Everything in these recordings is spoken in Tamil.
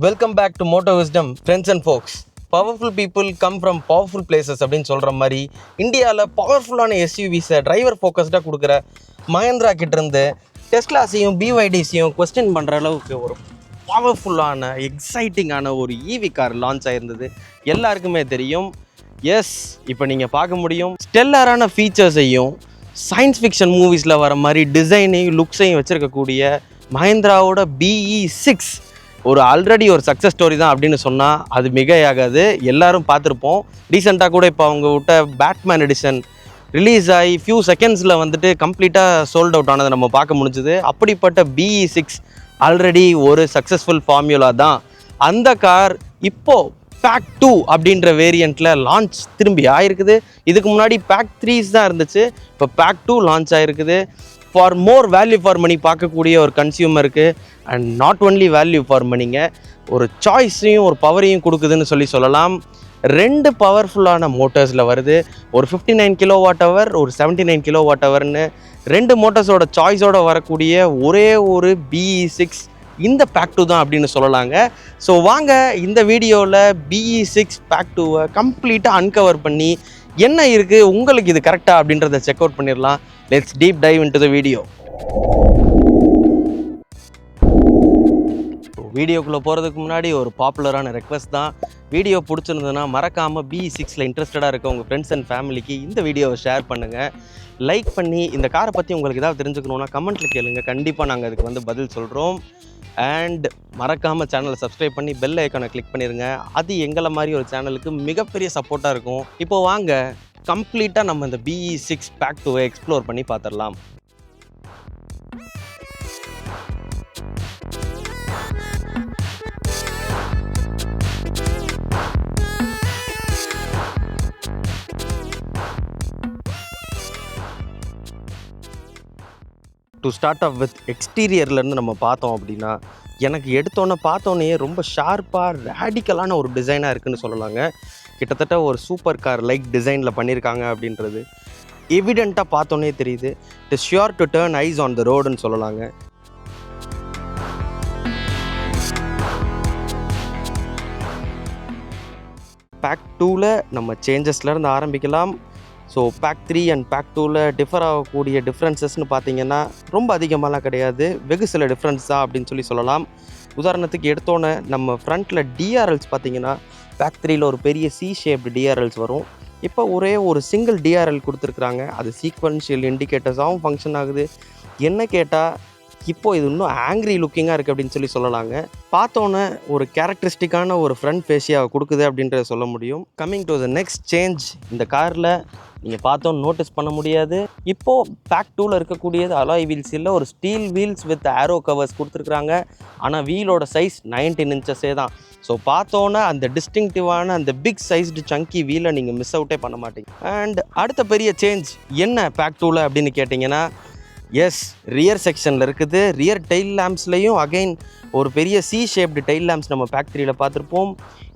Welcome back to Moto Wisdom friends and folks. Powerful people come from powerful places அப்படின்னு சொல்கிற மாதிரி இந்தியாவில் பவர்ஃபுல்லான எஸ்யூவிஸை டிரைவர் ஃபோக்கஸ்டாக கொடுக்குற மஹேந்திரா கிட்டேருந்து டெஸ்லாஸையும் பிஒய்டிஸையும் கொஸ்டின் பண்ணுற அளவுக்கு ஒரு பவர்ஃபுல்லான எக்ஸைட்டிங்கான ஒரு ஈவி கார் லான்ச் ஆகிருந்தது எல்லாருக்குமே தெரியும். எஸ், இப்போ நீங்கள் பார்க்க முடியும் ஸ்டெல்லரான ஃபீச்சர்ஸையும் சயின்ஸ் ஃபிக்ஷன் மூவிஸில் வர மாதிரி டிசைனையும் லுக்ஸையும் வச்சுருக்கக்கூடிய மஹேந்திராவோட BE6 ஆல்ரெடி ஒரு சக்ஸஸ் ஸ்டோரி தான் அப்படின்னு சொன்னால் அது மிகையாகாது. எல்லாரும் பார்த்துருப்போம். ரீசெண்டாக கூட இப்போ அவங்க விட்ட பேட்மேன் எடிஷன் ரிலீஸ் ஆகி ஃபியூ செகண்ட்ஸில் வந்துட்டு கம்ப்ளீட்டாக சோல்ட் அவுட் ஆனதை நம்ம பார்க்க முடிஞ்சுது. அப்படிப்பட்ட BE6 ஆல்ரெடி ஒரு சக்ஸஸ்ஃபுல் ஃபார்முலா தான். அந்த கார் இப்போது பேக் 2 அப்படின்ற வேரியண்ட்டில் லான்ச் திரும்பி ஆகிருக்குது. இதுக்கு முன்னாடி பேக் 3s தான் இருந்துச்சு. இப்போ பேக் 2 லான்ச் ஆகிருக்குது. For more value for money பார்க்கக்கூடிய ஒரு கன்சியூமருக்கு and not only value for மணிங்க, ஒரு சாய்ஸையும் ஒரு பவரையும் கொடுக்குதுன்னு சொல்லலாம். 2 பவர்ஃபுல்லான மோட்டர்ஸில் வருது. ஒரு 59 kWh, ஒரு 79 kWhன்னு 2 மோட்டர்ஸோட சாய்ஸோடு வரக்கூடிய ஒரே ஒரு BE6 இந்த பேக் 2 தான் அப்படின்னு சொல்லலாங்க. ஸோ வாங்க இந்த வீடியோவில் BE6 பேக் 2வை கம்ப்ளீட்டாக அன்கவர் பண்ணி என்ன இருக்குது, உங்களுக்கு இது கரெக்டாக அப்படின்றத செக் அவுட் பண்ணிடலாம். Let's deep dive into the video. வீடியோக்குள்ளே போகிறதுக்கு முன்னாடி ஒரு பாப்புலரான ரெக்வஸ்ட் தான். வீடியோ பிடிச்சிருந்ததுன்னா மறக்காமல் BE6ல் இன்ட்ரெஸ்டடாக இருக்க உங்கள் ஃப்ரெண்ட்ஸ் அண்ட் ஃபேமிலிக்கு இந்த வீடியோவை ஷேர் பண்ணுங்கள். லைக் பண்ணி இந்த காரை பற்றி உங்களுக்கு ஏதாவது தெரிஞ்சுக்கணுன்னா கமெண்ட்டில் கேளுங்க. கண்டிப்பாக நாங்கள் அதுக்கு வந்து பதில் சொல்கிறோம். அண்ட் மறக்காமல் சேனலை சப்ஸ்கிரைப் பண்ணி பெல் ஐக்கானை கிளிக் பண்ணிடுங்க. அது எங்களை மாதிரி ஒரு சேனலுக்கு மிகப்பெரிய சப்போர்ட்டாக இருக்கும். இப்போ வாங்க கம்ப்ளீட்டாக நம்ம இந்த BE6 பேக் 2வை எக்ஸ்ப்ளோர் பண்ணி பார்த்துடலாம். டு ஸ்டார்ட் ஆஃப் வித் எக்ஸ்டீரியர்லேருந்து நம்ம பார்த்தோம் அப்படின்னா, எனக்கு பார்த்தோன்னே ரொம்ப ஷார்ப்பாக ரேடிக்கலான ஒரு டிசைனாக இருக்குதுன்னு சொல்லலாங்க. கிட்டத்தட்ட ஒரு சூப்பர் கார் லைக் டிசைனில் பண்ணியிருக்காங்க அப்படின்றது எவிடெண்ட்டாக பார்த்தோன்னே தெரியுது. It is sure to turn eyes on the ரோடுன்னு சொல்லலாங்க. பேக் 2ல் நம்ம சேஞ்சஸ்லேருந்து ஆரம்பிக்கலாம். ஸோ பேக் 3 அண்ட் பேக் 2ல் டிஃபர் ஆகக்கூடிய டிஃப்ரென்சஸ்ன்னு பார்த்தீங்கன்னா ரொம்ப அதிகமாகலாம் கிடையாது, வெகு சில டிஃப்ரென்ஸ் தான் அப்படின்னு சொல்லலாம். உதாரணத்துக்கு எடுத்தோன்னே நம்ம ஃப்ரண்ட்டில் DRLs பார்த்தீங்கன்னா பேக் 3ல் ஒரு பெரிய C ஷேப்டு DRLs வரும். இப்போ ஒரே ஒரு சிங்கிள் DRL கொடுத்துருக்குறாங்க. அது சீக்வன்ஷியல் இண்டிகேட்டர்ஸாகவும் ஃபங்க்ஷன் ஆகுது. என்ன கேட்டால் இப்போது இது இன்னும் ஆங்க்ரி லுக்கிங்காக இருக்குது அப்படின்னு சொல்லலாங்க. பார்த்தோன்னே ஒரு கேரக்டரிஸ்டிக்கான ஒரு ஃப்ரண்ட் ஃபேஸியாக கொடுக்குது அப்படின்றத சொல்ல முடியும். Coming to the next change, இந்த காரில் நீங்கள் பார்த்தோன்னு நோட்டீஸ் பண்ண முடியாது. இப்போது பேக் 2ல் இருக்கக்கூடியது அலாய் வீல்ஸ் இல்லை, ஒரு steel wheels with arrow covers கொடுத்துருக்குறாங்க. ஆனால் வீலோட சைஸ் 19 inches தான். ஸோ பார்த்தோன்னே அந்த டிஸ்டிங்டிவான அந்த பிக் சைஸ்டு சங்கி வீலை நீங்கள் மிஸ் அவுட்டே பண்ண மாட்டீங்க. அண்ட் அடுத்த பெரிய சேஞ்ச் என்ன பேக் 2ல் அப்படின்னு கேட்டிங்கன்னா, எஸ், ரியர் செக்ஷனில் இருக்குது. ரியர் டெயில் லேம்ப்ஸ்லையும் அகைன் ஒரு பெரிய C ஷேப்டு டெயில் லேம்ப்ஸ் நம்ம பேக் 3ல் பார்த்துருப்போம்.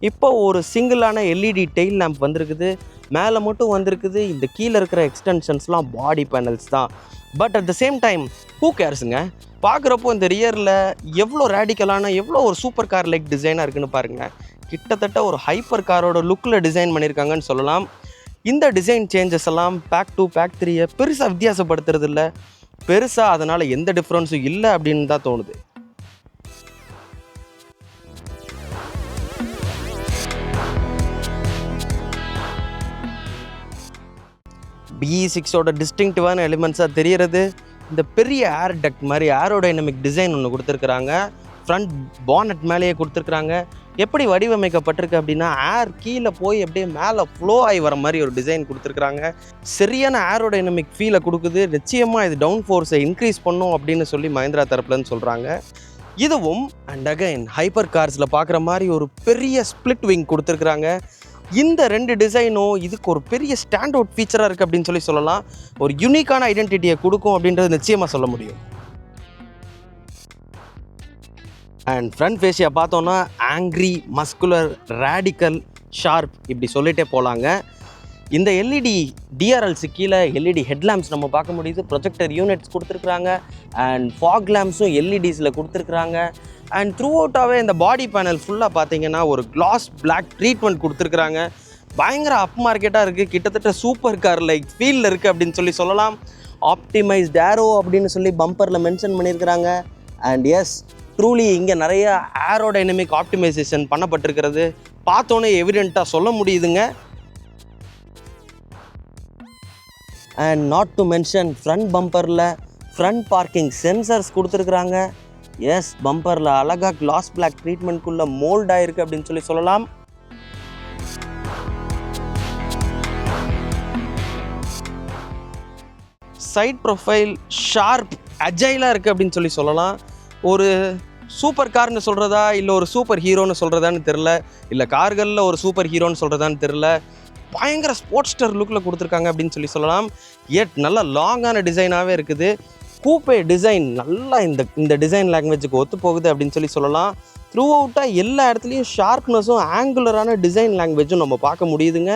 இப்போ ஒரு சிங்கிளான LED டெயில் லேம்ப் வந்திருக்குது. மேலே மட்டும் வந்திருக்குது. இந்த கீழே இருக்கிற எக்ஸ்டென்ஷன்ஸ்லாம் பாடி பேனல்ஸ் தான். But at the same time who கேர்ஸுங்க, பார்க்குறப்போ இந்த ரியரில் எவ்வளோ ரேடிக்கலான எவ்வளோ ஒரு சூப்பர் கார் லைக் டிசைனாக இருக்குதுன்னு பாருங்கள். கிட்டத்தட்ட ஒரு ஹைப்பர் காரோட லுக்கில் டிசைன் பண்ணியிருக்காங்கன்னு சொல்லலாம். இந்த டிசைன் சேஞ்சஸ் எல்லாம் பேக் 2 பேக் 3யை பெருசாக வித்தியாசப்படுத்துறது இல்லை, பெருசாக அதனால் எந்த டிஃப்ரென்ஸும் இல்லை அப்படின்னு தான் தோணுது. BE6ஓட டிஸ்டிங்டிவான எலிமெண்ட்ஸாக தெரிகிறது இந்த பெரிய ஏர் டக்ட் மாதிரி ஏரோடைனமிக் டிசைன் ஒன்று கொடுத்துருக்குறாங்க. ஃப்ரண்ட் பானட் மேலேயே கொடுத்துருக்குறாங்க. எப்படி வடிவமைக்கப்பட்டிருக்கு அப்படின்னா, ஏர் கீழே போய் அப்படியே மேலே ஃப்ளோ ஆகி வர மாதிரி ஒரு டிசைன் கொடுத்துருக்குறாங்க. சரியான ஏரோடைனமிக் ஃபீலை கொடுக்குது. நிச்சயமாக இது டவுன் ஃபோர்ஸை இன்க்ரீஸ் பண்ணும் அப்படின்னு மஹேந்திரா தரப்புலன்னு சொல்கிறாங்க. இதுவும் அண்ட் அகைன் ஹைப்பர் கார்ஸில் பார்க்குற மாதிரி ஒரு பெரிய ஸ்ப்ளிட் விங் கொடுத்துருக்குறாங்க. இந்த 2 டிசைனும் இதுக்கு ஒரு பெரிய ஸ்டாண்ட் அவுட் ஃபீச்சராக இருக்குது அப்படின்னு சொல்லலாம். ஒரு யூனிக்கான ஐடென்டிட்டியை கொடுக்கும் அப்படின்றது நிச்சயமாக சொல்ல முடியும். அண்ட் ஃப்ரண்ட் ஃபேஸியாக பார்த்தோன்னா ஆங்க்ரி, மஸ்குலர், ரேடிக்கல், ஷார்ப் இப்படி சொல்லிகிட்டே போகலாங்க. இந்த எல்இடி டிஆர்எல்ஸு கீழே எல்இடி ஹெட்லாம்ப்ஸ் நம்ம பார்க்க முடியுது. ப்ரொஜெக்டர் யூனிட்ஸ் கொடுத்துருக்குறாங்க. அண்ட் ஃபாக் லேம்ப்ஸும் எல்இடிஸில் கொடுத்துருக்குறாங்க. அண்ட் த்ரூ அவுட்டாகவே இந்த பாடி பேனல் ஃபுல்லாக பார்த்தீங்கன்னா ஒரு கிளாஸ் பிளாக் ட்ரீட்மெண்ட் கொடுத்துருக்குறாங்க. பயங்கர அப் மார்க்கெட்டாக இருக்குது, கிட்டத்தட்ட சூப்பர் கார் லைக் ஃபீல்டில் இருக்குது அப்படின்னு சொல்லலாம். ஆப்டிமைஸ்ட் ஏரோ அப்படின்னு சொல்லி பம்பரில் மென்ஷன் பண்ணியிருக்கிறாங்க. அண்ட் எஸ், ட்ரூலி இங்கே நிறைய ஏரோடைனமிக் ஆப்டிமைசேஷன் பண்ணப்பட்டிருக்கிறது பார்த்தோன்னே எவிடெண்ட்டாக சொல்ல முடியுதுங்க. And not to mention front பம்பரில் ஃப்ரண்ட் பார்க்கிங் சென்சர்ஸ் கொடுத்துருக்குறாங்க. எஸ், பம்பரில் அழகாக கிளாஸ் பிளாக் ட்ரீட்மெண்ட்குள்ளே மோல்ட் ஆகிருக்கு அப்படின்னு சொல்லலாம். சைட் ப்ரொஃபைல் ஷார்ப் அஜைலாக இருக்குது அப்படின்னு சொல்லலாம். ஒரு சூப்பர் கார்னு சொல்கிறதா இல்லை ஒரு சூப்பர் ஹீரோன்னு சொல்கிறதான்னு தெரில, இல்லை கார்களில் ஒரு சூப்பர் ஹீரோன்னு சொல்கிறதான்னு தெரில. பயங்கர ஸ்போர்ட்ஸ்டர் லுக்கில் கொடுத்துருக்காங்க அப்படின்னு சொல்லலாம். எட் நல்ல லாங்கான டிசைனாகவே இருக்குது. கூப்பே டிசைன் நல்லா இந்த டிசைன் லாங்குவேஜுக்கு ஒத்து போகுது அப்படின்னு சொல்லலாம். த்ரூ அவுட்டாக எல்லா இடத்துலையும் ஷார்ப்னஸும் ஆங்குலரான டிசைன் லாங்குவேஜும் நம்ம பார்க்க முடியுதுங்க.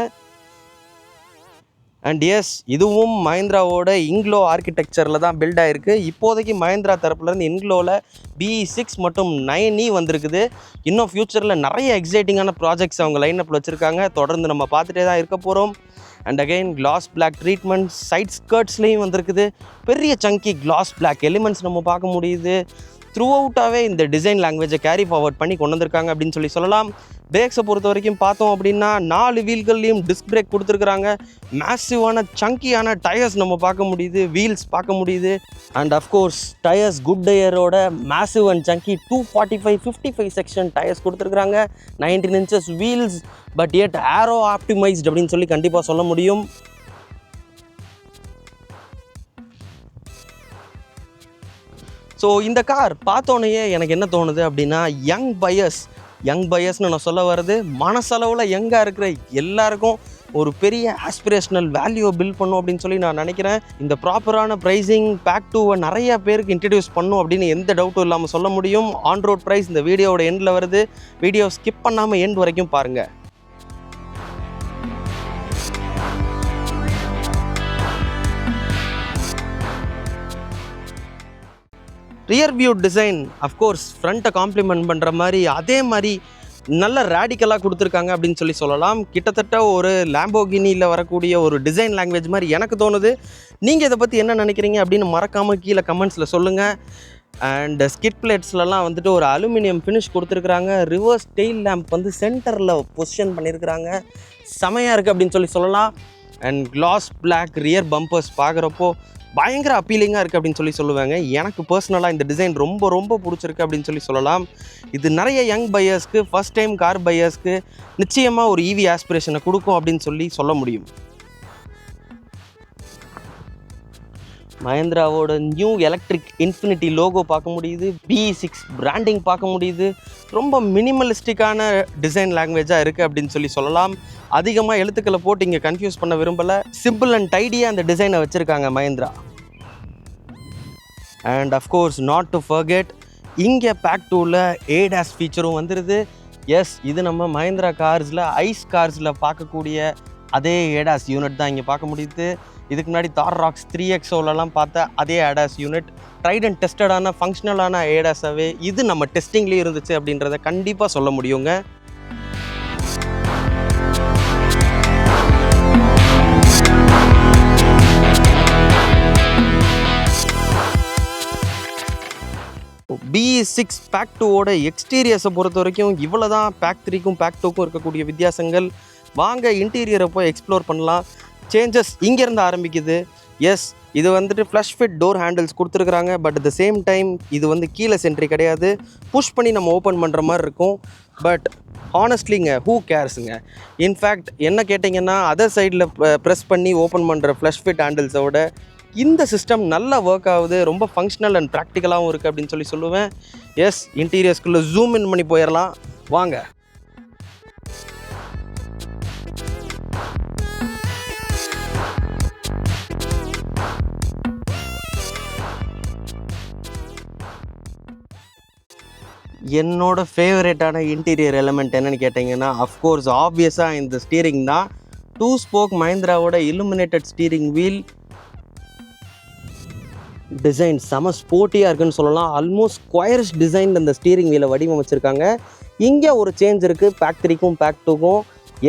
அண்ட் எஸ், இதுவும் மஹிந்திராவோட இங்க்ளோ ஆர்கிடெக்சரில் தான் பில்ட் ஆகிருக்கு. இப்போதைக்கு மஹிந்திரா தரப்புலேருந்து இன்க்ளோவில் BE6 மற்றும் 9E வந்திருக்குது. இன்னும் ஃப்யூச்சரில் நிறைய எக்ஸைட்டிங்கான ப்ராஜெக்ட்ஸ் அவங்க லைனப்பில் வச்சுருக்காங்க. தொடர்ந்து நம்ம பார்த்துட்டே தான் இருக்க போகிறோம். And again gloss black treatment side ஸ்கர்ட்ஸ்லேயும் வந்திருக்குது. பெரிய சங்கி கிளாஸ் பிளாக் எலிமெண்ட்ஸ் நம்ம பார்க்க முடியுது. த்ரூ அவுட்டாகவே இந்த டிசைன் லாங்குவேஜை கேரி ஃபார்வர்ட் பண்ணி கொண்டு வந்திருக்காங்க அப்படின்னு சொல்லலாம். பிரேக்ஸை பொறுத்த வரைக்கும் பார்த்தோம் அப்படின்னா 4 வீல்கள்லேயும் டிஸ்க் பிரேக் கொடுத்துருக்குறாங்க. மேசிவான சங்கியான டயர்ஸ் நம்ம பார்க்க முடியுது, வீல்ஸ் பார்க்க முடியுது. அண்ட் அஃப்கோர்ஸ் டயர்ஸ் குட் டயரோட massive and chunky 245/55 section tyres கொடுத்துருக்குறாங்க. 19 inches wheels, but at aero optimized அப்படின்னு சொல்லி கண்டிப்பாக சொல்ல முடியும். ஸோ இந்த கார் பார்த்தோன்னே எனக்கு என்ன தோணுது அப்படின்னா, யங் பையர்ஸ்னு நான் சொல்ல வர்றது மனசளவில் யங்காக இருக்கிற எல்லாருக்கும் ஒரு பெரிய ஆஸ்பிரேஷனல் வேல்யூவை பில்ட் பண்ணும் அப்படின்னு சொல்லி நான் நினைக்கிறேன். இந்த ப்ராப்பரான ப்ரைஸிங் பேக் 2 நிறைய பேருக்கு இன்ட்ரடியூஸ் பண்ணும் அப்படின்னு எந்த டவுட்டும் இல்லாமல் சொல்ல முடியும். ஆன் ரோட் ப்ரைஸ் இந்த வீடியோவோட எண்டில் வருது. வீடியோ ஸ்கிப் பண்ணாமல் எண்ட் வரைக்கும் பாருங்கள். ரியர் வியூ டிசைன் அஃப்கோர்ஸ் ஃப்ரண்ட்டை காம்ப்ளிமெண்ட் பண்ணுற மாதிரி அதே மாதிரி நல்ல ரேடிக்கலாக கொடுத்துருக்காங்க அப்படின்னு சொல்லலாம். கிட்டத்தட்ட ஒரு லேம்போகினியில் வரக்கூடிய ஒரு டிசைன் லாங்குவேஜ் மாதிரி எனக்கு தோணுது. நீங்கள் இதை பற்றி என்ன நினைக்கிறீங்க அப்படின்னு மறக்காமல் கீழே கமெண்ட்ஸில் சொல்லுங்கள். அண்ட் ஸ்கிட் பிளேட்ஸ்லலாம் வந்துட்டு ஒரு அலுமினியம் ஃபினிஷ் கொடுத்துருக்குறாங்க. ரிவர்ஸ் டெயில் லேம்ப் வந்து சென்டரில் பொசிஷன் பண்ணியிருக்கிறாங்க. செமையாக இருக்குது அப்படின்னு சொல்லலாம். And gloss black rear bumpers பார்க்குறப்போ பயங்கர அப்பீலிங்காக இருக்குது அப்படின்னு சொல்லுவாங்க. எனக்கு பர்சனலாக இந்த டிசைன் ரொம்ப ரொம்ப பிடிச்சிருக்கு அப்படின்னு சொல்லலாம். இது நிறைய யங் பையர்ஸ்க்கு, ஃபஸ்ட் டைம் கார் பையர்ஸ்க்கு நிச்சயமாக ஒரு EV ஆஸ்பிரேஷனை கொடுக்கும் அப்படின்னு சொல்ல முடியும். மஹிந்திராவோட நியூ எலக்ட்ரிக் இன்ஃபினிட்டி லோகோ பார்க்க முடியுது. BE6 பிராண்டிங் பார்க்க முடியுது. ரொம்ப மினிமலிஸ்டிக்கான டிசைன் லாங்குவேஜாக இருக்குது அப்படின்னு சொல்லலாம். அதிகமாக எழுத்துக்களை போட்டு இங்கே கன்ஃபியூஸ் பண்ண விரும்பலை. சிம்பிள் அண்ட் டைடியாக அந்த டிசைனை வச்சுருக்காங்க Mahindra. And of course not to forget, இங்கே பேக் 2ல ADAS ஃபீச்சரும் வந்துடுது. எஸ், இது நம்ம மஹிந்திரா கார்ஸில் ஐஸ் கார்ஸில் பார்க்கக்கூடிய அதே ADAS யூனிட் தான் இங்கே பார்க்க முடியுது. இதுக்கு முன்னாடி தார் ராக்ஸ் 3XOலலாம் பார்த்த அதே ADAS யூனிட், ட்ரைட் அண்ட் டெஸ்டடான ஃபங்க்ஷனலான ADASவே இது நம்ம டெஸ்டிங்லேயும் இருந்துச்சு அப்படின்றத கண்டிப்பாக சொல்ல முடியுங்க. BE6 பேக் 2ஓட எக்ஸ்டீரியர்ஸை பொறுத்த வரைக்கும் இவ்வளோ தான் பேக் 3க்கும் பேக் 2க்கும் இருக்கக்கூடிய வித்தியாசங்கள். வாங்க இன்டீரியரை போய் எக்ஸ்ப்ளோர் பண்ணலாம். சேஞ்சஸ் இங்கேருந்து ஆரம்பிக்குது. எஸ், இது வந்துட்டு ஃப்ளஷ் ஃபிட் டோர் ஹேண்டில்ஸ் கொடுத்துருக்குறாங்க. But at the same time இது வந்து கீழே சென்ட்ரி கிடையாது, புஷ் பண்ணி நம்ம ஓப்பன் பண்ணுற மாதிரி இருக்கும். பட் ஹானஸ்ட்லிங்க, ஹூ கேர்ஸுங்க. இன்ஃபேக்ட் என்ன கேட்டிங்கன்னா, அதர் சைடில் ப்ரெஸ் பண்ணி ஓப்பன் பண்ணுற ஃப்ளஷ் ஃபிட் ஹேண்டில்ஸோட இந்த சிஸ்டம் நல்லா ஒர்க் ஆகுது. ரொம்ப ஃபங்க்ஷனல் அண்ட் ப்ராக்டிக்கலாகவும் இருக்குது அப்படின்னு சொல்லுவேன். எஸ், இன்டீரியர்ஸ்குள்ளே ஜூம் இன் பண்ணி போயிடலாம் வாங்க. என்னோட ஃபேவரேட்டான இன்டீரியர் எலிமெண்ட் என்னென்னு கேட்டிங்கன்னா, அஃப்கோர்ஸ் ஆப்வியஸாக இந்த ஸ்டீரிங் தான். 2 ஸ்போக் மஹிந்திராவோட இல்லுமினேட்டட் ஸ்டீரிங் வீல். டிசைன் செம ஸ்போர்ட்டியாக இருக்குன்னு சொல்லலாம். ஆல்மோஸ்ட் ஸ்கொயர்ஸ் டிசைன் அந்த ஸ்டீரிங் வீலை வடிவமைச்சிருக்காங்க. இங்கே ஒரு சேஞ்ச் இருக்குது பேக் 3க்கும் பேக் 2க்கும்.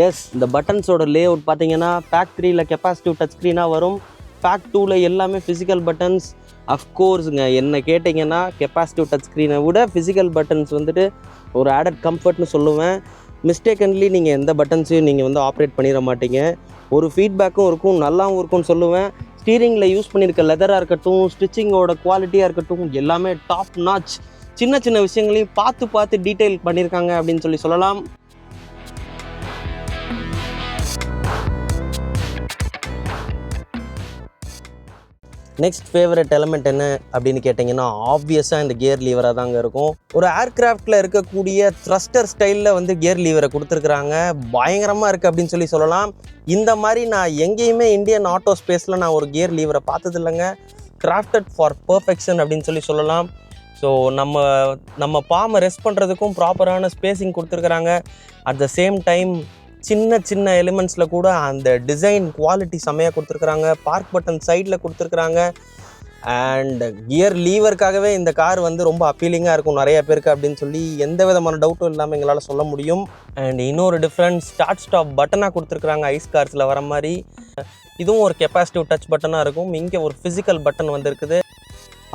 எஸ், இந்த பட்டன்ஸோட லே அவுட் பார்த்தீங்கன்னா பேக் 3ல கெப்பாசிட்டிவ் டச் ஸ்க்ரீனாக வரும். பேக் 2ல எல்லாமே ஃபிசிக்கல் பட்டன்ஸ். அஃப்கோர்ஸுங்க, என்ன கேட்டிங்கன்னா கெப்பாசிட்டிவ் டச் ஸ்க்ரீனை விட ஃபிசிக்கல் பட்டன்ஸ் வந்துட்டு ஒரு ஆடட் கம்ஃபர்ட்னு சொல்லுவேன். மிஸ்டேக்கன்லி நீங்கள் எந்த பட்டன்ஸையும் நீங்கள் வந்து ஆப்ரேட் பண்ணிட மாட்டீங்க. ஒரு ஃபீட்பேக்கும் இருக்கும், நல்லாவும் இருக்கும்னு சொல்லுவேன். ஸ்டீரிங்கில் யூஸ் பண்ணியிருக்க லெதராக இருக்கட்டும், ஸ்டிச்சிங்கோட குவாலிட்டியாக இருக்கட்டும், எல்லாமே டாப் நாச். சின்ன சின்ன விஷயங்களையும் பார்த்து டீட்டெயில் பண்ணியிருக்காங்க அப்படின்னு சொல்லலாம். நெக்ஸ்ட் ஃபேவரட் எலமெண்ட் என்ன அப்படின்னு கேட்டிங்கன்னா ஆப்வியஸாக இந்த கியர் லீவராக தாங்க இருக்கும். ஒரு ஏர்க்ராஃப்டில் இருக்கக்கூடிய த்ரஸ்டர் ஸ்டைலில் வந்து கியர் லீவரை கொடுத்துருக்குறாங்க. பயங்கரமாக இருக்குது அப்படின்னு சொல்லலாம். இந்த மாதிரி நான் எங்கேயுமே இந்தியன் ஆட்டோ ஸ்பேஸில் நான் ஒரு கியர் லீவரை பார்த்தது இல்லைங்க. கிராஃப்டட் ஃபார் பர்ஃபெக்ஷன் அப்படின்னு சொல்லலாம். ஸோ நம்ம பாமை ரெஸ்ட் பண்ணுறதுக்கும் ப்ராப்பரான ஸ்பேஸிங் கொடுத்துருக்குறாங்க. அட் த சேம் டைம் சின்ன எலிமெண்ட்ஸில் கூட அந்த டிசைன் குவாலிட்டி செம்மையாக கொடுத்துருக்குறாங்க. பார்க் பட்டன் சைடில் கொடுத்துருக்குறாங்க. அண்ட் கியர் லீவருக்காகவே இந்த கார் வந்து ரொம்ப அப்பீலிங்காக இருக்கும் நிறைய பேருக்கு அப்படின்னு எந்த விதமான டவுட்டும் இல்லாமல் எங்களால் சொல்ல முடியும். அண்ட் இன்னொரு டிஃப்ரெண்ட் ஸ்டாப் பட்டனாக கொடுத்துருக்குறாங்க ஐஸ் கார்ஸில் வர மாதிரி. இதுவும் ஒரு கெப்பாசிட்டிவ் டச் பட்டனாக இருக்கும். இங்கே ஒரு ஃபிசிக்கல் பட்டன் வந்துருக்குது.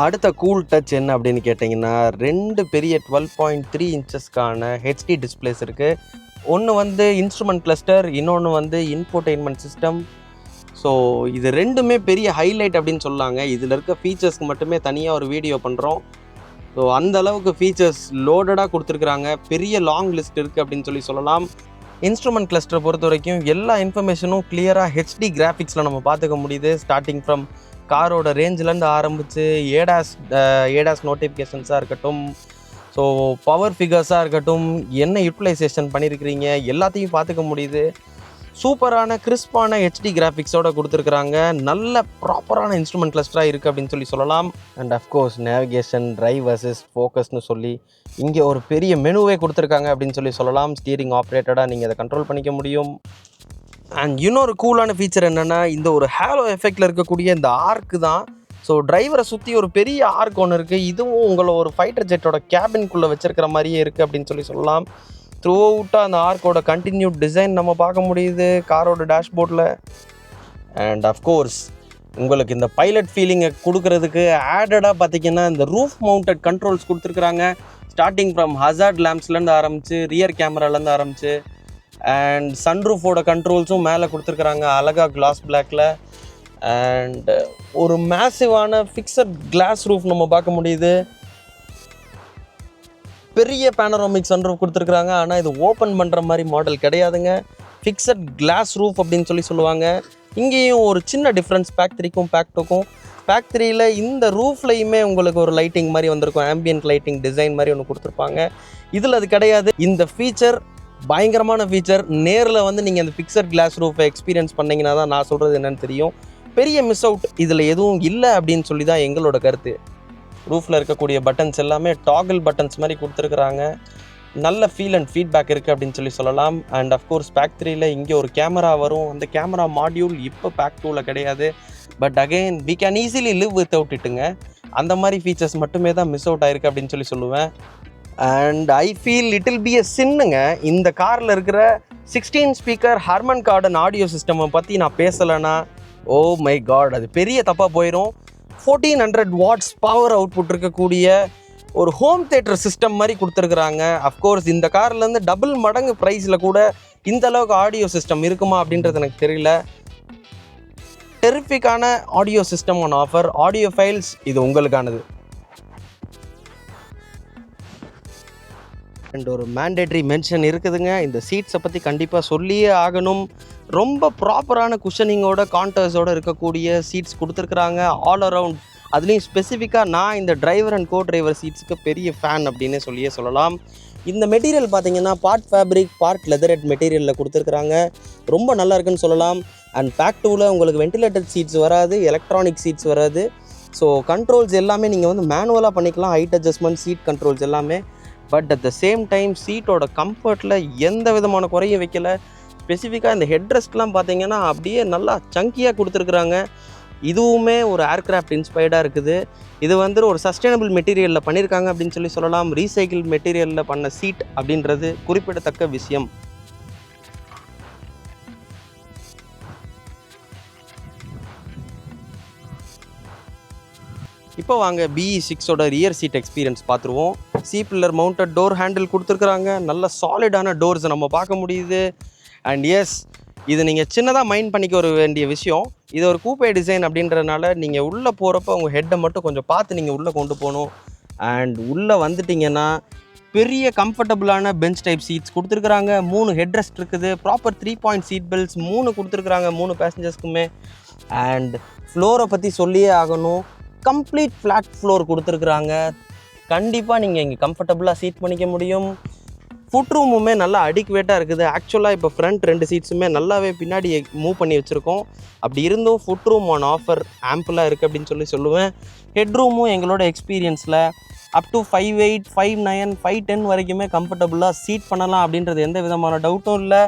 அடுத்த கூல் டச் என்ன அப்படின்னு கேட்டிங்கன்னா 2 பெரிய 12.3 இன்ச்சஸ்க்கான ஹெச்டி டிஸ்பிளேஸ் இருக்குது. ஒன்று வந்து இன்ஸ்ட்ருமெண்ட் கிளஸ்டர், இன்னொன்று வந்து இன்ஃபோடெயின்மெண்ட் சிஸ்டம். ஸோ இது ரெண்டுமே பெரிய ஹைலைட் அப்படின்னு சொல்லாங்க. இதில் இருக்க ஃபீச்சர்ஸ்க்கு மட்டுமே தனியாக ஒரு வீடியோ பண்ணுறோம். ஸோ அந்த அளவுக்கு ஃபீச்சர்ஸ் லோடடாக கொடுத்துருக்குறாங்க. பெரிய லாங் லிஸ்ட் இருக்குது அப்படின்னு சொல்லலாம். இன்ஸ்ட்ருமெண்ட் கிளஸ்டரை பொறுத்த வரைக்கும் எல்லா இன்ஃபர்மேஷனும் கிளியராக ஹெச்டி கிராஃபிக்ஸில் நம்ம பார்த்துக்க முடியுது. ஸ்டார்டிங் ஃப்ரம் காரோட ரேஞ்சிலேருந்து ஆரம்பித்து ஏடாஸ் நோட்டிஃபிகேஷன்ஸாக இருக்கட்டும், ஸோ பவர் ஃபிகர்ஸாக இருக்கட்டும், என்ன யூட்டிலைசேஷன் பண்ணியிருக்கிறீங்க எல்லாத்தையும் பார்த்துக்க முடியுது. சூப்பரான கிறிஸ்பான ஹெச்டி கிராஃபிக்ஸோடு கொடுத்துருக்குறாங்க. நல்ல ப்ராப்பரான இன்ஸ்ட்ருமெண்ட் கிளஸ்டராக இருக்குது அப்படின்னு சொல்லலாம். And of course navigation, drive assist, ஃபோக்கஸ்னு சொல்லி இங்கே ஒரு பெரிய மெனுவே கொடுத்துருக்காங்க அப்படின்னு சொல்லலாம். ஸ்டீரிங் ஆப்ரேட்டடாக நீங்கள் அதை கண்ட்ரோல் பண்ணிக்க முடியும். அண்ட் இன்னொரு கூலான ஃபீச்சர் என்னென்னா இந்த ஒரு ஹேலோ எஃபெக்டில் இருக்கக்கூடிய இந்த ஆர்க்கு தான். ஸோ டிரைவரை சுற்றி ஒரு பெரிய ஆர்க் ஒன்று இருக்குது. இதுவும் உங்களை ஒரு ஃபைட்டர் ஜெட்டோட கேபின்குள்ளே வச்சுருக்கிற மாதிரியே இருக்குது அப்படின்னு சொல்லலாம். த்ரூ அவுட்டாக அந்த ஆர்க்கோட கண்டினியூட் டிசைன் நம்ம பார்க்க முடியுது காரோட டேஷ்போர்டில். அண்ட் அஃப்கோர்ஸ் உங்களுக்கு இந்த பைலட் ஃபீலிங்கை கொடுக்கறதுக்கு ஆடடாக பார்த்திங்கன்னா இந்த ரூஃப் மவுண்டட் கண்ட்ரோல்ஸ் கொடுத்துருக்குறாங்க. ஸ்டார்டிங் ஃப்ரம் ஹசார்ட் லேம்ப்ஸ்லேருந்து ஆரம்பித்து, ரியர் கேமராலேருந்து ஆரம்பித்து, அண்ட் சன்ரூஃபோட கண்ட்ரோல்ஸும் மேலே கொடுத்துருக்குறாங்க அழகாக கிளாஸ் பிளாக்கில். அண்ட் ஒரு மேசிவான ஃபிக்ஸட் கிளாஸ் ரூஃப் நம்ம பார்க்க முடியுது. பெரிய பேனரோமிக் சன்ரூஃப் கொடுத்துருக்குறாங்க. ஆனால் இது ஓப்பன் பண்ணுற மாதிரி மாடல் கிடையாதுங்க. ஃபிக்ஸட் கிளாஸ் ரூஃப் அப்படின்னு சொல்லுவாங்க. இங்கேயும் ஒரு சின்ன டிஃப்ரென்ஸ் பேக் 3க்கும் பேக் 2க்கும். பேக் 3ல இந்த ரூஃப்லையுமே உங்களுக்கு ஒரு லைட்டிங் மாதிரி வந்திருக்கும். ஆம்பியன்ட் லைட்டிங் டிசைன் மாதிரி ஒன்று கொடுத்துருப்பாங்க. இதில் அது கிடையாது. இந்த ஃபீச்சர் பயங்கரமான ஃபீச்சர். நேரில் வந்து நீங்கள் அந்த ஃபிக்ஸட் கிளாஸ் ரூஃபை எக்ஸ்பீரியன்ஸ் பண்ணிங்கன்னா தான் நான் சொல்கிறது என்னென்னு தெரியும். பெரிய மிஸ் அவுட் இதில் எதுவும் இல்லை அப்படின்னு தான் எங்களோட கருத்து. ரூஃபில் இருக்கக்கூடிய பட்டன்ஸ் எல்லாமே டாகிள் பட்டன்ஸ் மாதிரி கொடுத்துருக்குறாங்க. நல்ல ஃபீல் அண்ட் ஃபீட்பேக் இருக்குது அப்படின்னு சொல்லலாம். அண்ட் அஃப்கோர்ஸ் பேக் 3ல இங்கே ஒரு கேமரா வரும். அந்த கேமரா மாடியூல் இப்போ பேக் 2ல கிடையாது. But again we can easily live without இட்டுங்க. அந்த மாதிரி ஃபீச்சர்ஸ் மட்டுமே தான் மிஸ் அவுட் ஆயிருக்கு அப்படின்னு சொல்லுவேன். And I feel it will be a சின்னுங்க. இந்த காரில் இருக்கிற 16 ஸ்பீக்கர் ஹார்மன் கார்டன் ஆடியோ சிஸ்டமை பற்றி நான் பேசலைன்னா ஓ மை காட் அது பெரிய தப்பாக போயிடும். 1400 வாட்ஸ் பவர் அவுட்புட் இருக்கக்கூடிய ஒரு ஹோம் தியேட்டர் சிஸ்டம் மாதிரி கொடுத்துருக்குறாங்க. அஃப்கோர்ஸ் இந்த கார்லேருந்து டபுள் மடங்கு ப்ரைஸில் கூட இந்த அளவுக்கு ஆடியோ சிஸ்டம் இருக்குமா அப்படின்றது எனக்கு தெரியல. டெரிஃபிக்கான audio system on offer. Audio files இது உங்களுக்கானது. அண்ட் ஒரு மேண்டேட்ரி மென்ஷன் இருக்குதுங்க. இந்த சீட்ஸை பற்றி கண்டிப்பாக சொல்லியே ஆகணும். ரொம்ப ப்ராப்பரான குஷனிங்கோட கான்டர்ஸோடு இருக்கக்கூடிய சீட்ஸ் கொடுத்துருக்குறாங்க ஆல் அரவுண்ட். அதுலேயும் ஸ்பெசிஃபிக்காக நான் இந்த டிரைவர் அண்ட் கோ டிரைவர் சீட்ஸுக்கு பெரிய ஃபேன் அப்படின்னு சொல்லலாம். இந்த மெட்டீரியல் பார்த்தீங்கன்னா பார்ட் ஃபேப்ரிக், பார்ட் லெதரட் மெட்டீரியலில் கொடுத்துருக்குறாங்க. ரொம்ப நல்லா இருக்குன்னு சொல்லலாம். அண்ட் பேக் 2ல உங்களுக்கு வென்டிலேட்டட் சீட்ஸ் வராது, எலக்ட்ரானிக் சீட்ஸ் வராது. ஸோ கண்ட்ரோல்ஸ் எல்லாமே நீங்கள் வந்து மேனுவலாக பண்ணிக்கலாம். ஹைட் அட்ஜஸ்ட்மெண்ட், சீட் கண்ட்ரோல்ஸ் எல்லாமே. But at the same time சீட்டோட கம்ஃபர்ட்டில் எந்த விதமான குறையும் வைக்கல. ஸ்பெசிஃபிக்காக இந்த ஹெட் ரெஸ்ட்லாம் பார்த்தீங்கன்னா அப்படியே நல்லா சங்கியாக கொடுத்துருக்குறாங்க. இதுவுமே ஒரு ஏர்க்ராஃப்ட் இன்ஸ்பயர்டாக இருக்குது. இது வந்து ஒரு சஸ்டைனபிள் மெட்டீரியலில் பண்ணியிருக்காங்க அப்படின்னு சொல்லலாம். ரீசைக்கிள் மெட்டீரியலில் பண்ண சீட் அப்படின்றது குறிப்பிடத்தக்க விஷயம். இப்போ வாங்க BE6ஓட ரியர் சீட் எக்ஸ்பீரியன்ஸ் பார்த்துருவோம். பில்லர் மவுண்டட் டோர் ஹேண்டில் கொடுத்துருக்குறாங்க. நல்ல சாலிடான டோர்ஸை நம்ம பார்க்க முடியுது. அண்ட் எஸ், இது நீங்கள் சின்னதாக மைண்ட் பண்ணிக்க ஒரு வேண்டிய விஷயம். இது ஒரு கூப்பே டிசைன் அப்படின்றதுனால நீங்கள் உள்ளே போகிறப்ப உங்கள் ஹெட்டை மட்டும் கொஞ்சம் பார்த்து நீங்கள் உள்ளே கொண்டு போகணும். அண்ட் உள்ளே வந்துட்டிங்கன்னா பெரிய கம்ஃபர்டபுளான பெஞ்ச் டைப் சீட்ஸ் கொடுத்துருக்குறாங்க. 3 ஹெட் ரெஸ்ட் இருக்குது. ப்ராப்பர் 3 பாயிண்ட் சீட் பெல்ட்ஸ் 3 கொடுத்துருக்குறாங்க 3 பேசஞ்சர்ஸ்க்குமே. அண்ட் ஃப்ளோரை பற்றி சொல்லியே ஆகணும். கம்ப்ளீட் ஃப்ளாட் ஃப்ளோர் கொடுத்துருக்குறாங்க. கண்டிப்பாக நீங்கள் இங்கே கம்ஃபர்டபுளாக சீட் பண்ணிக்க முடியும். ஃபுட் ரூமுமே நல்லா அடிக்குவேட்டாக இருக்குது. ஆக்சுவலாக இப்போ ஃப்ரண்ட் 2 சீட்ஸுமே நல்லாவே பின்னாடி மூவ் பண்ணி வச்சுருக்கோம். அப்படி இருந்தும் ஃபுட் ரூம் ஆன் ஆஃபர் ஆம்பிளாக இருக்குது அப்படின்னு சொல்லுவேன். ஹெட் ரூமும் எங்களோட எக்ஸ்பீரியன்ஸில் அப் டு 5'8", 5'9", 5'10" வரைக்குமே கம்ஃபர்டபுளாக சீட் பண்ணலாம் அப்படின்றது எந்த விதமான டவுட்டும் இல்லை.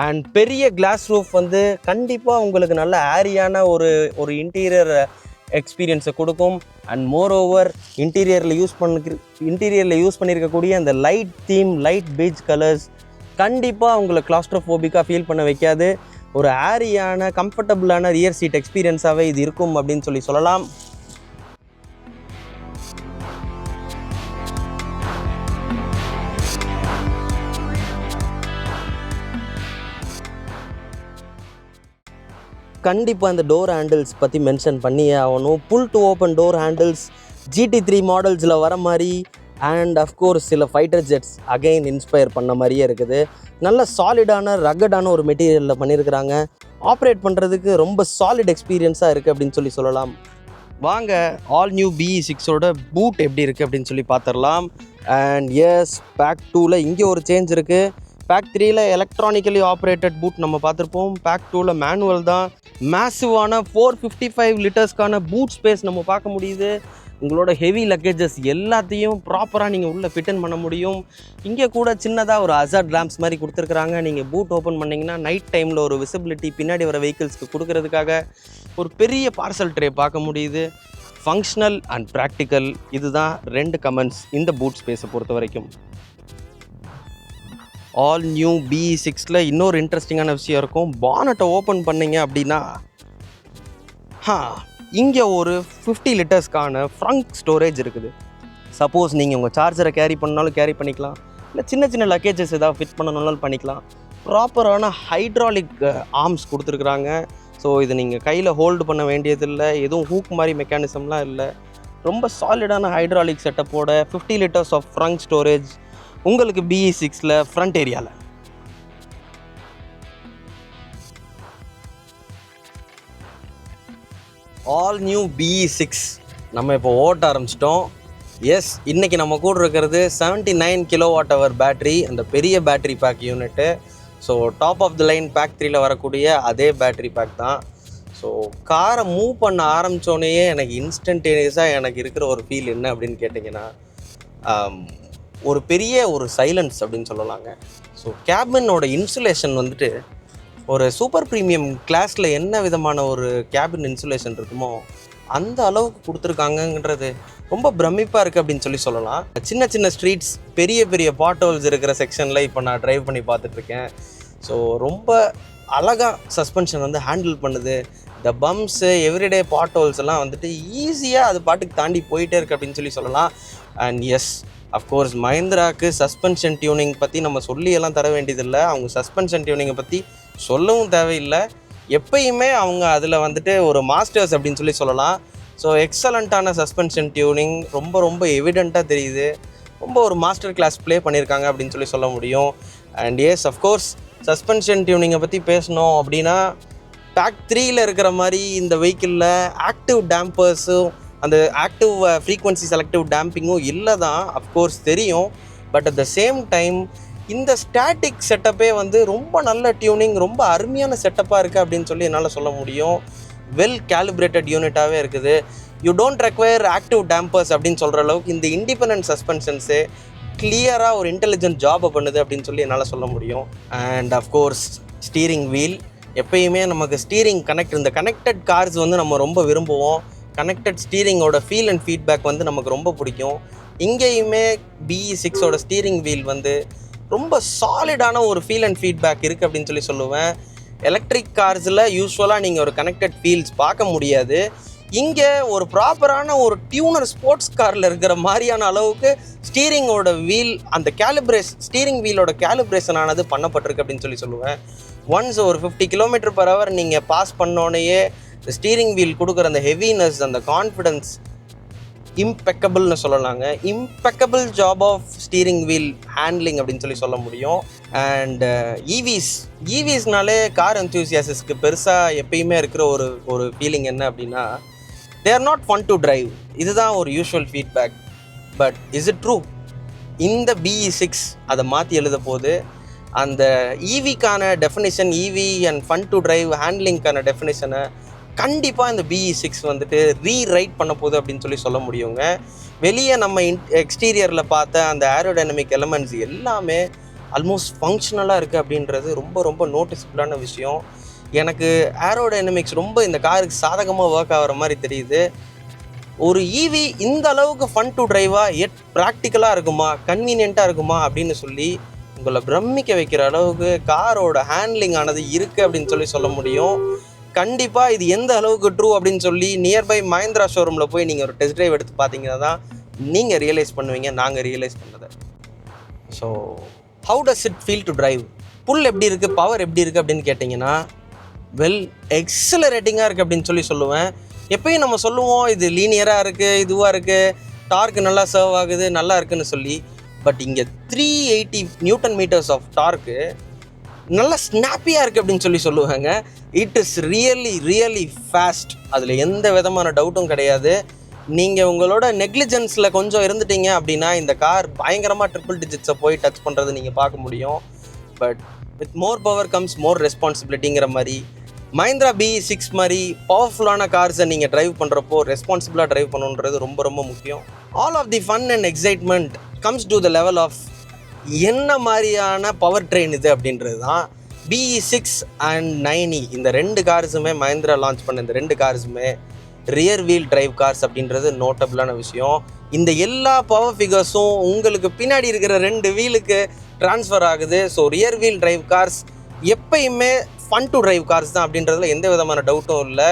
அண்ட் பெரிய கிளாஸ் ரூஃப் வந்து கண்டிப்பாக உங்களுக்கு நல்ல ஏரியான ஒரு இன்டீரியர் எக்ஸ்பீரியன்ஸை கொடுக்கும். அண்ட் மோர் ஓவர் இன்டீரியரில் யூஸ் பண்ணியிருக்கக்கூடிய அந்த light theme, light beach colours கண்டிப்பாக உங்களை கிளாஸ்ட்ரோஃபோபிக்காக ஃபீல் பண்ண வைக்காது. ஒரு ஏரியான கம்ஃபர்டபுளான ரியர் சீட் எக்ஸ்பீரியன்ஸாகவே இது இருக்கும் அப்படின்னு சொல்லலாம். கண்டிப்பாக இந்த டோர் ஹேண்டில்ஸ் பற்றி மென்ஷன் பண்ணியே ஆகணும். Pull to open door handles GT3 மாடல்ஸில் வர மாதிரி. அண்ட் அஃப்கோர்ஸ் சில ஃபைட்டர் ஜெட்ஸ் அகெயின் இன்ஸ்பயர் பண்ண மாதிரியே இருக்குது. நல்ல சாலிடான ரகடான ஒரு மெட்டீரியலில் பண்ணியிருக்கிறாங்க. ஆப்ரேட் பண்ணுறதுக்கு ரொம்ப சாலிட் எக்ஸ்பீரியன்ஸாக இருக்குது அப்படின்னு சொல்லலாம். வாங்க ஆல் நியூ BE6ஓட பூட் எப்படி இருக்குது அப்படின்னு பார்த்துடலாம். அண்ட் எஸ், பேக் 2ல் இங்கே ஒரு சேஞ்ச் இருக்குது. பேக் 3ல் எலக்ட்ரானிக்கலி ஆப்ரேட்டட் பூட் நம்ம பார்த்துருப்போம். பேக் 2ல் மேனுவல் தான். மேசிவான 455 லிட்டர்ஸ்க்கான பூட் ஸ்பேஸ் நம்ம பார்க்க முடியுது. உங்களோட ஹெவி லக்கேஜஸ் எல்லாத்தையும் ப்ராப்பராக நீங்கள் உள்ளே ஃபிட்டன் பண்ண முடியும். இங்கே கூட சின்னதாக ஒரு ஹசார்ட் லேம்ப்ஸ் மாதிரி கொடுத்துருக்குறாங்க. நீங்கள் பூட் ஓப்பன் பண்ணிங்கன்னா நைட் டைமில் ஒரு விசிபிலிட்டி பின்னாடி வர வெஹிக்கிள்ஸ்க்கு கொடுக்கறதுக்காக ஒரு பெரிய பார்சல் ட்ரே பார்க்க முடியுது. ஃபங்க்ஷனல் அண்ட் ப்ராக்டிக்கல், இதுதான் 2 கமெண்ட்ஸ் இந்த பூட் ஸ்பேஸை பொறுத்த வரைக்கும். ஆல் நியூ BE6ல் இன்னொரு இன்ட்ரெஸ்டிங்கான விஷயம் இருக்கும். பானட்டை ஓப்பன் பண்ணிங்க அப்படின்னா இங்கே ஒரு 50 லிட்டர்ஸ்க்கான ஃப்ரங்க் ஸ்டோரேஜ் இருக்குது. சப்போஸ் நீங்கள் உங்கள் சார்ஜரை கேரி பண்ணாலும் கேரி பண்ணிக்கலாம், இல்லை சின்ன சின்ன லக்கேஜஸ் ஏதாவது ஃபிட் பண்ணணுன்னாலும் பண்ணிக்கலாம். ப்ராப்பரான ஹைட்ராலிக் ஆர்ம்ஸ் கொடுத்துருக்குறாங்க. ஸோ இது நீங்கள் கையில் ஹோல்டு பண்ண வேண்டியதில்லை. எதுவும் ஹூக் மாதிரி மெக்கானிசம்லாம் இல்லை. ரொம்ப சாலிடான ஹைட்ராலிக் செட்டப்போட 50 லிட்டர்ஸ் ஆஃப் ஃப்ரங்க் ஸ்டோரேஜ் உங்களுக்கு BE6ல் ஃப்ரண்ட் ஏரியாவில். ஆல் நியூ BE6 நம்ம இப்போ ஓட்ட ஆரம்பிச்சிட்டோம். எஸ், இன்றைக்கி நம்ம கூட இருக்கிறது 79 kWh பேட்ரி, அந்த பெரிய battery pack unit. So top of the line pack 3ல் வரக்கூடிய அதே பேட்ரி பேக் தான். ஸோ காரை மூவ் பண்ண ஆரம்பித்தோடனேயே எனக்கு இன்ஸ்டன்டேனியஸாக எனக்கு இருக்கிற ஒரு ஃபீல் என்ன அப்படின்னு கேட்டிங்கன்னா, ஒரு பெரிய ஒரு சைலன்ஸ் அப்படின்னு சொல்லலாங்க. ஸோ கேபினோட இன்சுலேஷன் வந்துட்டு ஒரு சூப்பர் ப்ரீமியம் கிளாஸில் என்ன விதமான ஒரு கேபின் இன்சுலேஷன் இருக்குமோ அந்த அளவுக்கு கொடுத்துருக்காங்கன்றது ரொம்ப பிரமிப்பாக இருக்குது அப்படின்னு சொல்லலாம். சின்ன சின்ன ஸ்ட்ரீட்ஸ், பெரிய பெரிய பாட்டோல்ஸ் இருக்கிற செக்ஷனில் இப்போ நான் ட்ரைவ் பண்ணி பார்த்துட்ருக்கேன். ஸோ ரொம்ப அழகாக சஸ்பென்ஷன் வந்து ஹேண்டில் பண்ணுது. இந்த பம்ப்ஸு, எவ்ரிடே பாட்டோல்ஸ் எல்லாம் வந்துட்டு ஈஸியாக அது பாட்டுக்கு தாண்டி போயிட்டே இருக்குது அப்படின்னு சொல்லலாம். அண்ட் எஸ், அஃப்கோர்ஸ் மஹிந்திராவுக்கு சஸ்பென்ஷன் டியூனிங் பற்றி நம்ம சொல்லியெல்லாம் தர வேண்டியதில்லை. அவங்க சஸ்பென்ஷன் டியூனிங்கை பற்றி சொல்லவும் தேவையில்லை. எப்பயுமே அவங்க அதில் வந்துட்டு ஒரு மாஸ்டர்ஸ் அப்படின்னு சொல்லலாம். ஸோ எக்ஸலண்ட்டான சஸ்பென்ஷன் டியூனிங் ரொம்ப ரொம்ப எவிடெண்ட்டாக தெரியுது. ரொம்ப ஒரு மாஸ்டர் கிளாஸ் ப்ளே பண்ணியிருக்காங்க அப்படின்னு சொல்ல முடியும். அண்ட் எஸ், அஃப்கோர்ஸ் சஸ்பென்ஷன் டியூனிங்கை பற்றி பேசணும் அப்படின்னா பேக் 3ல் இருக்கிற மாதிரி இந்த வெஹிக்கிளில் ஆக்டிவ் டேம்பர்ஸும் அந்த ஆக்டிவ் ஃப்ரீக்வன்சி செலக்டிவ் டேம்பிங்கும் இல்லை தான், அஃப்கோர்ஸ் தெரியும். But at the same time இந்த ஸ்டாட்டிக் செட்டப்பே வந்து ரொம்ப நல்ல டியூனிங், ரொம்ப அருமையான செட்டப்பாக இருக்குது அப்படின்னு என்னால் சொல்ல முடியும். வெல் கேலிப்ரேட்டட் யூனிட்டாகவே இருக்குது. யூ டோன்ட் ரெக்வயர் ஆக்டிவ் டேம்பர்ஸ் அப்படின்னு சொல்கிற அளவுக்கு இந்த இண்டிபெண்டன்ட் சஸ்பென்ஷன்ஸே கிளியராக ஒரு இன்டெலிஜென்ட் ஜாபை பண்ணுது அப்படின்னு என்னால் சொல்ல முடியும். அண்ட் அஃப்கோர்ஸ் ஸ்டீரிங் வீல் எப்பயுமே நமக்கு ஸ்டீரிங் இந்த கனெக்டட் கார்ஸ் வந்து நம்ம ரொம்ப விரும்புவோம். கனெக்டட் ஸ்டீரிங்கோட ஃபீல் அண்ட் ஃபீட்பேக் வந்து நமக்கு ரொம்ப பிடிக்கும். இங்கேயுமே BE6ஓட ஸ்டீரிங் வீல் வந்து ரொம்ப சாலிடான ஒரு ஃபீல் அண்ட் ஃபீட்பேக் இருக்குது அப்படின்னு சொல்லுவேன். எலக்ட்ரிக் கார்ஸில் யூஸ்வலாக நீங்கள் ஒரு கனெக்டட் ஃபீல்ஸ் பார்க்க முடியாது. இங்கே ஒரு ப்ராப்பரான ஒரு டியூனர் ஸ்போர்ட்ஸ் காரில் இருக்கிற மாதிரியான அளவுக்கு ஸ்டீரிங்கோட வீல் அந்த ஸ்டீரிங் வீலோட கேலிப்ரேஷன் ஆனது பண்ணப்பட்டிருக்கு அப்படின்னு சொல்லுவேன். ஒன்ஸ் ஒரு 50 km/h நீங்கள் பாஸ் பண்ணோன்னையே ஸ்டீரிங் வீல் கொடுக்குற அந்த ஹெவினஸ், அந்த கான்ஃபிடென்ஸ் இம்பெக்கபிள்னு சொல்லலாங்க. Impeccable job of steering wheel handling அப்படின்னு சொல்ல முடியும். அண்ட் ஈவிஸ்னாலே கார் என்தூசியாசிஸ்ட்க்கு பெருசாக எப்பயுமே இருக்கிற ஒரு ஃபீலிங் என்ன அப்படின்னா, they are not fun to drive. இதுதான் ஒரு usual feedback. But is it true? இந்த BE6 அதை மாற்றி எழுத போது அந்த ஈவிக்கான definition, EV and fun to drive ஹேண்ட்லிங்க்கான டெஃபினேஷனை கண்டிப்பாக இந்த BE6 வந்துட்டு ரீரைட் பண்ண போகுது அப்படின்னு சொல்ல முடியுங்க. வெளியே நம்ம எக்ஸ்டீரியரில் பார்த்த அந்த ஏரோடைனமிக் எலமெண்ட்ஸ் எல்லாமே ஆல்மோஸ்ட் ஃபங்க்ஷனலாக இருக்குது அப்படின்றது ரொம்ப ரொம்ப நோட்டிசபிளான விஷயம். எனக்கு ஏரோடைனமிக்ஸ் ரொம்ப இந்த காருக்கு சாதகமாக ஒர்க் ஆகிற மாதிரி தெரியுது. ஒரு ஈவி இந்த அளவுக்கு ஃபன் டு டிரைவாக ப்ராக்டிக்கலாக இருக்குமா, கன்வீனியண்ட்டாக இருக்குமா அப்படின்னு சொல்லி உங்களை பிரமிக்க வைக்கிற அளவுக்கு காரோட ஹேண்ட்லிங் ஆனது இருக்குது அப்படின்னு சொல்ல முடியும். கண்டிப்பாக இது எந்த அளவுக்கு ட்ரூ அப்படின்னு சொல்லி நியர்பை மஹிந்திரா ஷோரூமில் போய் நீங்கள் ஒரு டெஸ்ட் ட்ரைவ் எடுத்து பார்த்தீங்கன்னா தான் நீங்கள் ரியலைஸ் பண்ணுவீங்க, நாங்கள் ரியலைஸ் பண்ணதை. So how does it feel to drive? Pull எப்படி இருக்குது, பவர் எப்படி இருக்குது அப்படின்னு கேட்டிங்கன்னா, எக்ஸலரேட்டிங்காக இருக்குது அப்படின்னு சொல்லுவேன். எப்பயும் நம்ம சொல்லுவோம் இது லீனியராக இருக்குது, இதுவாக இருக்குது, டார்க்கு நல்லா சர்வ் ஆகுது, நல்லா இருக்குதுன்னு சொல்லி. பட் இங்கே 380 Nm ஆஃப் டார்க்கு நல்லா ஸ்னாப்பியாக இருக்குது அப்படின்னு சொல்லுவாங்க. It is really fast. அதில் எந்த விதமான டவுட்டும் கிடையாது. நீங்கள் உங்களோட நெக்லிஜென்ஸில் கொஞ்சம் இருந்துட்டீங்க அப்படின்னா இந்த கார் பயங்கரமாக ட்ரிபிள் டிஜிட்ஸை போய் டச் பண்ணுறது நீங்கள் பார்க்க முடியும். But with more power comes more ரெஸ்பான்சிபிலிட்டிங்கிற மாதிரி மஹிந்திரா BE6 மாதிரி பவர்ஃபுல்லான கார்ஸை நீங்கள் ட்ரைவ் பண்ணுறப்போ ரெஸ்பான்சிபிளாக ட்ரைவ் பண்ணணுன்றது ரொம்ப ரொம்ப முக்கியம். All of the fun and excitement comes to the level of என்ன மாதிரியான பவர் ட்ரெயின் இது அப்படின்றது தான். BE6 அண்ட் 9e இந்த 2 கார்ஸுமே மஹிந்திரா லான்ச் பண்ண இந்த 2 கார்ஸுமே ரியர் வீல் டிரைவ் கார்ஸ் அப்படின்றது நோட்டபிளான விஷயம். இந்த எல்லா பவர் ஃபிகர்ஸும் உங்களுக்கு பின்னாடி இருக்கிற 2 வீலுக்கு ட்ரான்ஸ்ஃபர் ஆகுது. So rear wheel drive cars எப்பயுமே ஃபன் டு டிரைவ் கார்ஸ் தான் அப்படின்றதுல எந்த விதமான டவுட்டும் இல்லை.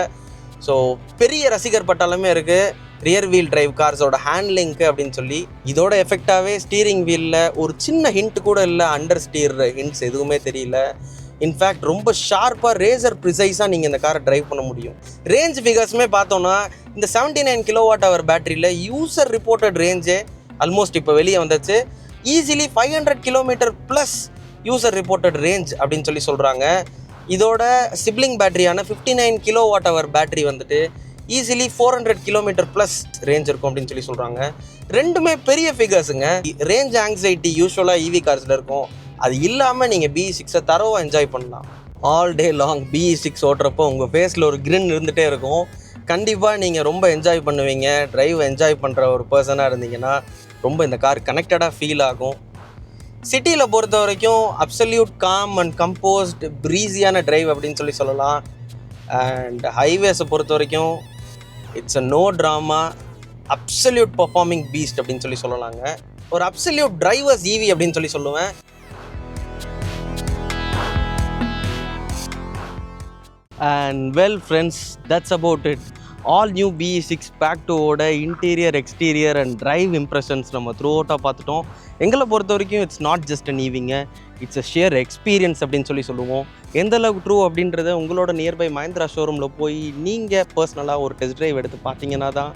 ஸோ பெரிய ரசிகர் பட்டாலுமே இருக்குது ரியர் வீல் டிரைவ் கார்ஸோட ஹேண்ட்லிங்க்கு அப்படின்னு சொல்லி. இதோட எஃபெக்டாகவே ஸ்டீரிங் வீலில் ஒரு சின்ன ஹிண்ட் கூட இல்லை, அண்டர் ஸ்டீர் ஹிண்ட்ஸ் எதுவுமே தெரியல. இன்ஃபேக்ட் ரொம்ப ஷார்ப்பாக ரேசர் ப்ரிசைஸாக நீங்கள் இந்த காரை ட்ரைவ் பண்ண முடியும். ரேஞ்ச் ஃபிகர்ஸுமே பார்த்தோன்னா இந்த 79 kWh பேட்டரியில் யூசர் ரிப்போர்ட்டட் ரேஞ்சே ஆல்மோஸ்ட் இப்போ வெளியே வந்துச்சு. Easily 500 km+ user reported range அப்படின்னு சொல்கிறாங்க. இதோட சிப்ளிங் பேட்டரியான 59 kWh பேட்டரி வந்துட்டு ஈஸிலி 400 km+ ரேஞ்ச் இருக்கும் அப்படின்னு சொல்கிறாங்க. ரெண்டுமே பெரிய ஃபிகர்ஸுங்க. ரேஞ்ச் ஆங்ஸைட்டி யூஸ்வலாக EV கார்ஸில் இருக்கும், அது இல்லாமல் நீங்கள் BE6 தரவாக என்ஜாய் பண்ணலாம். ஆல் டே லாங் BE6 ஓட்டுறப்போ உங்கள் ஃபேஸில் ஒரு கிரின் இருந்துகிட்டே இருக்கும். கண்டிப்பாக நீங்கள் ரொம்ப என்ஜாய் பண்ணுவீங்க. டிரைவ் என்ஜாய் பண்ணுற ஒரு பர்சனாக இருந்தீங்கன்னா ரொம்ப இந்த கார் கனெக்டடாக ஃபீல் ஆகும். சிட்டியில் பொறுத்த வரைக்கும் அப்சல்யூட் காம் அண்ட் கம்போஸ்ட் ப்ரீஸியான டிரைவ் அப்படின்னு சொல்லலாம். அண்ட் ஹைவேஸை பொறுத்த வரைக்கும் it's a no drama absolute performing beast அப்படின்னு சொல்லலாங்க. ஒரு அப்சல்யூட் டிரைவர்ஸ் EV அப்படின்னு சொல்லுவேன். And friends, that's about it. All new BE6 Pack 2ஓட interior, exterior and drive impressions நம்ம த்ரூ அவுட்டாக பார்த்துட்டோம். எங்களை பொறுத்த வரைக்கும் இட்ஸ் நாட் ஜஸ்ட் அன் EVங்க, இட்ஸ் அ ஷேர் எக்ஸ்பீரியன்ஸ் அப்படின்னு சொல்லுவோம். எந்த அளவுக்கு ட்ரூ அப்படின்றத உங்களோட நியர்பை மஹிந்திரா ஷோரூமில் போய் நீங்கள் பர்சனலாக ஒரு டெஸ்ட் ட்ரைவ் எடுத்து பார்த்தீங்கன்னா தான்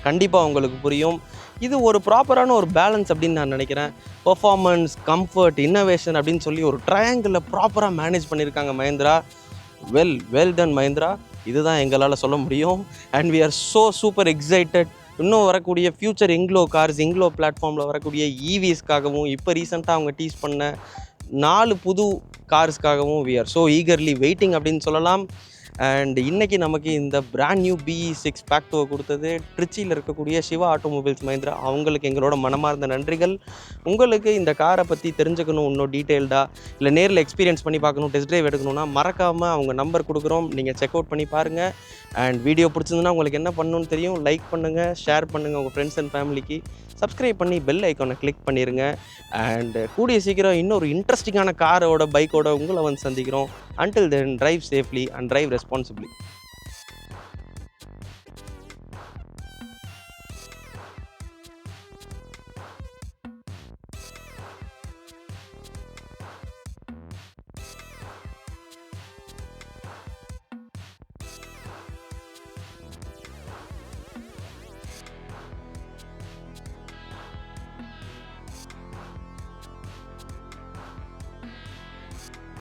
கண்டிப்பாக உங்களுக்கு புரியும். இது ஒரு ப்ராப்பரான ஒரு பேலன்ஸ் அப்படின்னு நான் நினைக்கிறேன். பெர்ஃபார்மன்ஸ், கம்ஃபர்ட், இன்னோவேஷன் அப்படின்னு சொல்லி ஒரு ட்ரையாங்கிளில் ப்ராப்பராக மேனேஜ் பண்ணியிருக்காங்க மஹிந்திரா. வெல் டன் மஹிந்திரா, இதுதான் எங்களால் சொல்ல முடியும். And we are super excited. இன்னும் வரக்கூடிய ஃப்யூச்சர் இங்க்ளோ கார்ஸ், இங்க்ளோ பிளாட்ஃபார்மில் வரக்கூடிய EVஸ்க்காகவும் இப்போ ரீசெண்டாக அவங்க டீஸ் பண்ண 4 புது கார்ஸ்க்காகவும் வி ஆர் ஈகர்லி வெயிட்டிங் அப்படின்னு சொல்லலாம். அண்ட் இன்றைக்கி நமக்கு இந்த பிராண்ட் நியூ BE6 பேக் டூவை கொடுத்தது ட்ரிச்சியில் இருக்கக்கூடிய சிவா ஆட்டோமொபைல்ஸ் மஹிந்திரா. அவங்களுக்கு எங்களோட மனமார்ந்த நன்றிகள். உங்களுக்கு இந்த காரை பற்றி தெரிஞ்சுக்கணும் இன்னும் டீட்டெயில்டாக, இல்லை நேரில் எக்ஸ்பீரியன்ஸ் பண்ணி பார்க்கணும், டெஸ்ட் ட்ரைவ் எடுக்கணும்னா மறக்காமல் அவங்க நம்பர் கொடுக்குறோம், நீங்கள் செக் அவுட் பண்ணி பாருங்கள். அண்ட் வீடியோ பிடிச்சிருந்துன்னா உங்களுக்கு என்ன பண்ணணும்னு தெரியும், லைக் பண்ணுங்கள், ஷேர் பண்ணுங்கள் உங்கள் ஃப்ரெண்ட்ஸ் அண்ட் ஃபேமிலிக்கு, சப்ஸ்கிரைப் பண்ணி பெல் ஐக்கானை கிளிக் பண்ணிடுங்க. அண்ட் கூடிய சீக்கிரம் இன்னொரு இன்ட்ரெஸ்டிங்கான காரோட பைக்கோட உங்களை வந்து சந்திக்கிறோம். Until then, drive safely and drive responsibly.